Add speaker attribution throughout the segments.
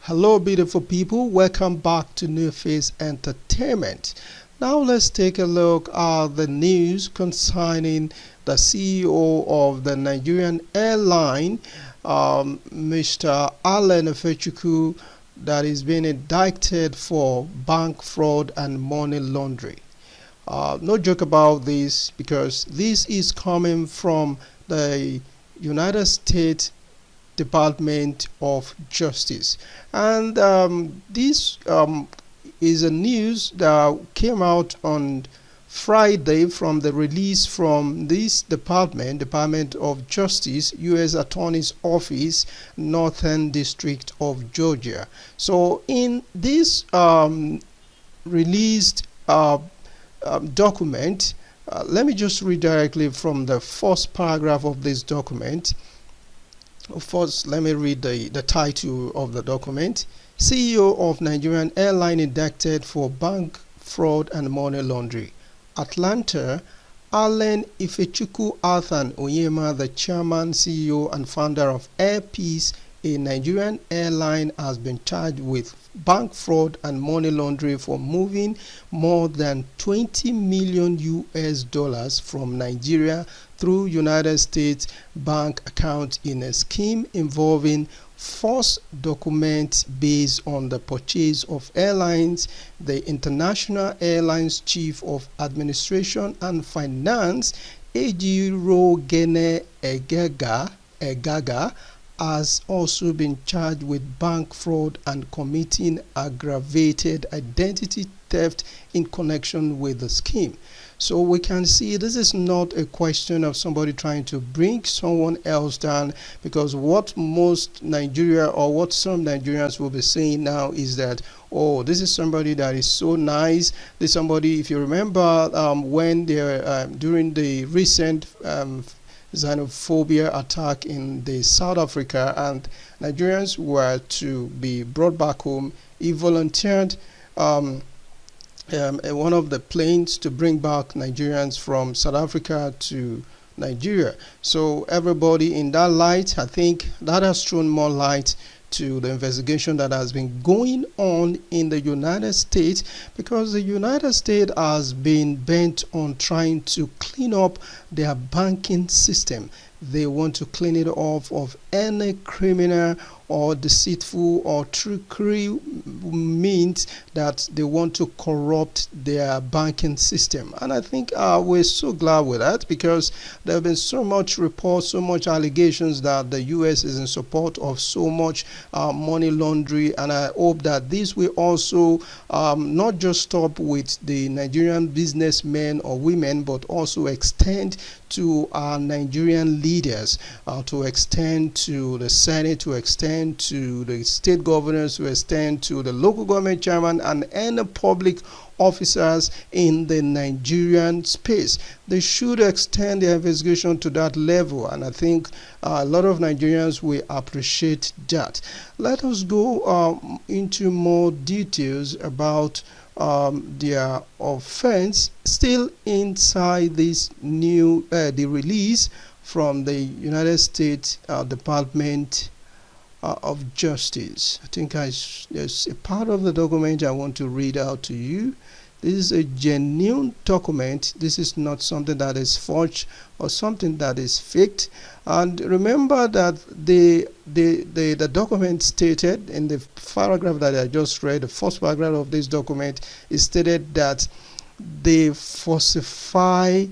Speaker 1: Hello, beautiful people. Welcome back to New Face Entertainment. Now, let's take a look at the news concerning the CEO of the Nigerian airline, Mr. Ifechukwu, that is being indicted for bank fraud and money laundering. No joke about this, because this is coming from the United States Department of Justice, and this is a news that came out on Friday from the release from this Department of Justice, U.S. Attorney's Office, Northern District of Georgia. So in this released document, let me just read directly from the first paragraph of this document. First, let me read the title of the document. CEO of Nigerian airline indicted for bank fraud and money laundering. Atlanta, Ifechukwu Athan Onyema, the chairman, CEO, and founder of Air Peace, a Nigerian airline, has been charged with bank fraud and money laundering for moving more than 20 million US dollars from Nigeria through United States bank accounts in a scheme involving false documents based on the purchase of airlines. The International Airlines Chief of Administration and Finance, Ejiroghene Eghagha, has also been charged with bank fraud and committing aggravated identity theft in connection with the scheme. So we can see this is not a question of somebody trying to bring someone else down, because what most Nigeria, or what some Nigerians will be saying now, is that, oh, this is somebody that is so nice. This somebody, if you remember, when they during the recent xenophobia attack in the South Africa, and Nigerians were to be brought back home, he volunteered one of the planes to bring back Nigerians from South Africa to Nigeria. So everybody in that light, I think that has thrown more light to the investigation that has been going on in the United States, because the United States has been bent on trying to clean up their banking system. They want to clean it off of any criminal or deceitful or trickery means that they want to corrupt their banking system. And I think we're so glad with that, because there have been so much reports, so much allegations that the U.S. is in support of so much money laundering. And I hope that this will also not just stop with the Nigerian businessmen or women, but also extend to our Nigerian leaders, to extend to the Senate, to extend to the state governors, to extend to the local government chairman, and any public officers in the Nigerian space. They should extend their investigation to that level, and I think a lot of Nigerians will appreciate that. Let us go into more details about their offense, still inside this new the release from the United States Department of Justice. I think there's a part of the document I want to read out to you. This is a genuine document. This is not something that is forged or something that is faked. And remember that the document stated in the paragraph that I just read, the first paragraph of this document, is stated that they falsify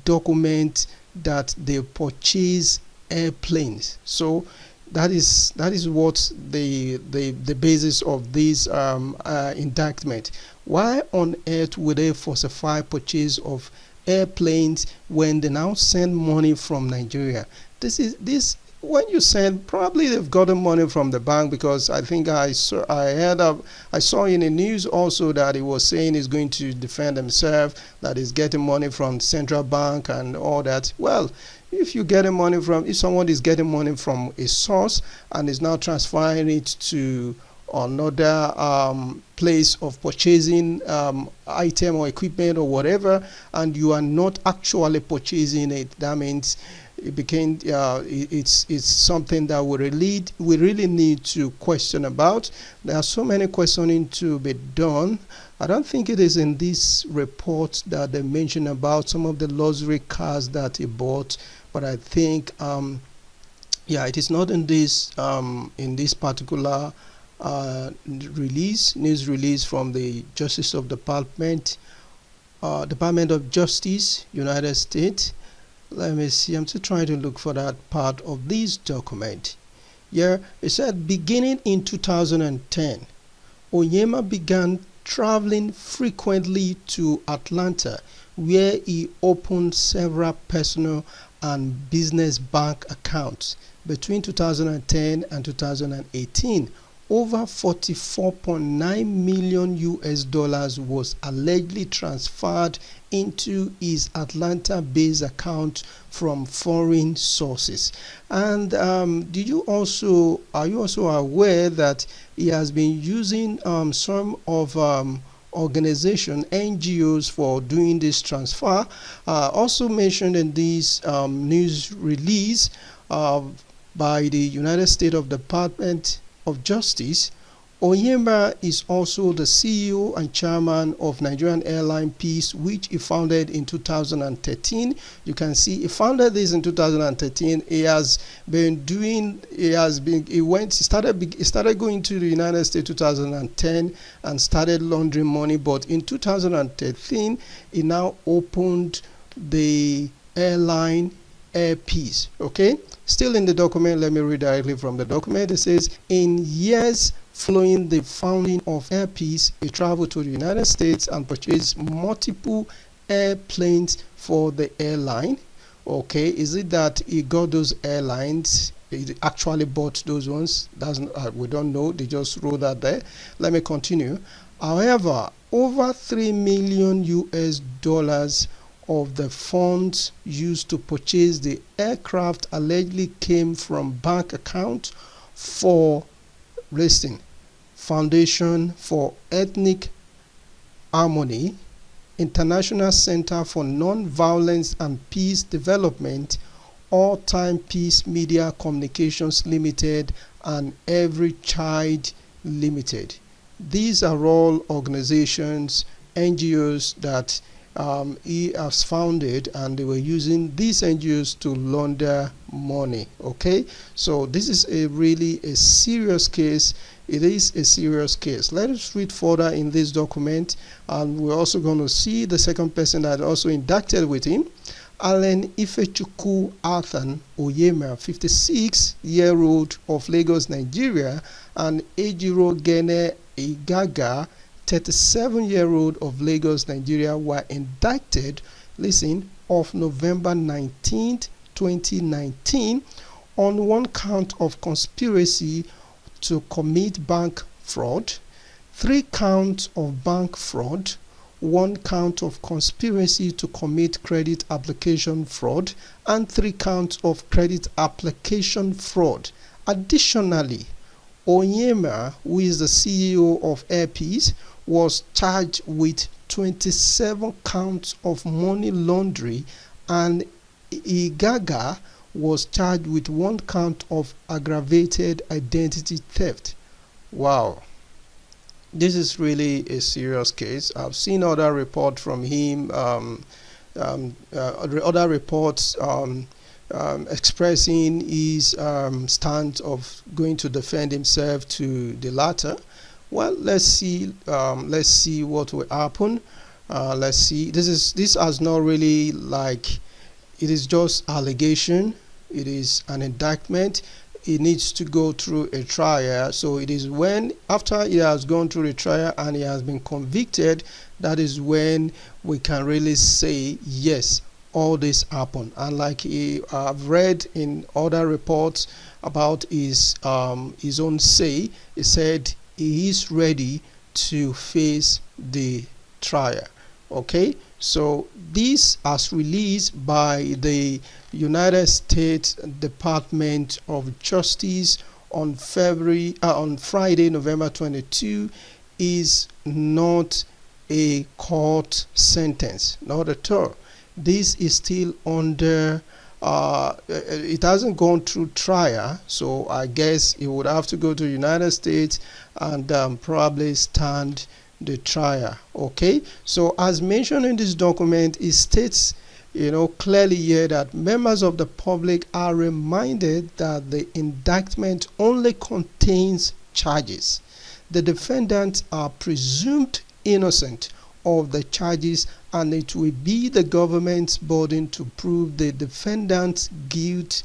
Speaker 1: documents that they purchase airplanes. So that is what the basis of this indictment. Why on earth would they falsify purchase of airplanes when they now send money from Nigeria? This when you send, probably they've gotten money from the bank, because I think I saw in the news also that he was saying he's going to defend himself, that he's getting money from central bank and all that. Well, if someone is getting money from a source and is now transferring it to another place of purchasing item or equipment or whatever, and you are not actually purchasing it, that means it became it's something that we really need to question about. There are so many questioning to be done. I don't think it is in this report that they mention about some of the luxury cars that he bought, but I think yeah, it is not in this particular news release from the Justice of Department of Justice, United States. Let me see, I'm still trying to look for that part of this document. Yeah, it said beginning in 2010, Onyema began traveling frequently to Atlanta, where he opened several personal and business bank accounts. Between 2010 and 2018, over 44.9 million US dollars was allegedly transferred into his Atlanta-based account from foreign sources. And are you also aware that he has been using some of organization NGOs for doing this transfer? Also mentioned in this news release by the United States of Department of Justice, Onyema is also the CEO and chairman of Nigerian Airline Peace, which he founded in 2013. You can see he founded this in 2013. He started going to the United States 2010 and started laundering money, but in 2013 he now opened the airline Air Peace. Okay, still in the document, let me read directly from the document. It says, in years following the founding of Air Peace, he traveled to the United States and purchased multiple airplanes for the airline. Okay, is it that he got those airlines? He actually bought those ones? We don't know. They just wrote that there. Let me continue. However, over 3 million US dollars of the funds used to purchase the aircraft allegedly came from bank accounts for, listen, Foundation for Ethnic Harmony, International Center for Non-Violence and Peace Development, All Time Peace Media Communications Limited, and Every Child Limited. These are all organizations, NGOs that he has founded, and they were using these NGOs to launder money. Okay, so this is really a serious case. It is a serious case. Let us read further in this document, and we're also going to see the second person that also indicted with him. Ifechukwu Athan Onyema, 56-year-old of Lagos, Nigeria, and Ejiroghene Eghagha, 37-year-old of Lagos, Nigeria, were indicted, listen, of November 19th, 2019 on one count of conspiracy to commit bank fraud, 3 counts of bank fraud, 1 count of conspiracy to commit credit application fraud, and 3 counts of credit application fraud. Additionally, Onyema, who is the CEO of Air Peace, was charged with 27 counts of money laundering, and Eghagha was charged with 1 count of aggravated identity theft. Wow, this is really a serious case. I've seen other reports from him, other reports expressing his stance of going to defend himself to the latter. Well, let's see what will happen. Let's see. This has not really, like, it is just allegation. It is an indictment. It needs to go through a trial. So it is when, after he has gone through the trial and he has been convicted, that is when we can really say yes, all this happened. And like I've read in other reports about his own say, he said he is ready to face the trial. Okay, so this as released by the United States Department of Justice on Friday, November 22, is not a court sentence, not at all. This is still under it hasn't gone through trial, so I guess it would have to go to the United States and probably stand the trial. Okay, so as mentioned in this document, it states clearly here that members of the public are reminded that the indictment only contains charges. The defendants are presumed innocent of the charges, and it will be the government's burden to prove the defendant's guilt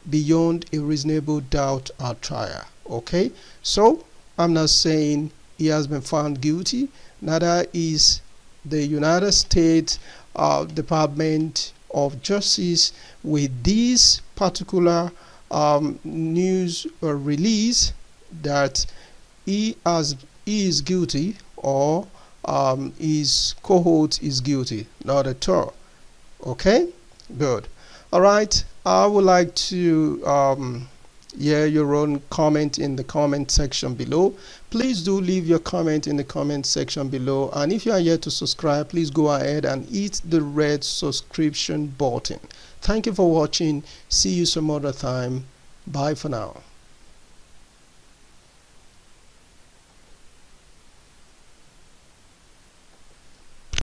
Speaker 1: beyond a reasonable doubt at trial. Okay, so I'm not saying he has been found guilty, neither is the United States Department of Justice with this particular news release that he is guilty, or his cohort is guilty. Not at all. Okay, good. All right, I would like to hear your own comment in the comment section below. Please do leave your comment in the comment section below, and if you are yet to subscribe, please go ahead and hit the red subscription button. Thank you for watching. See you some other time. Bye for now.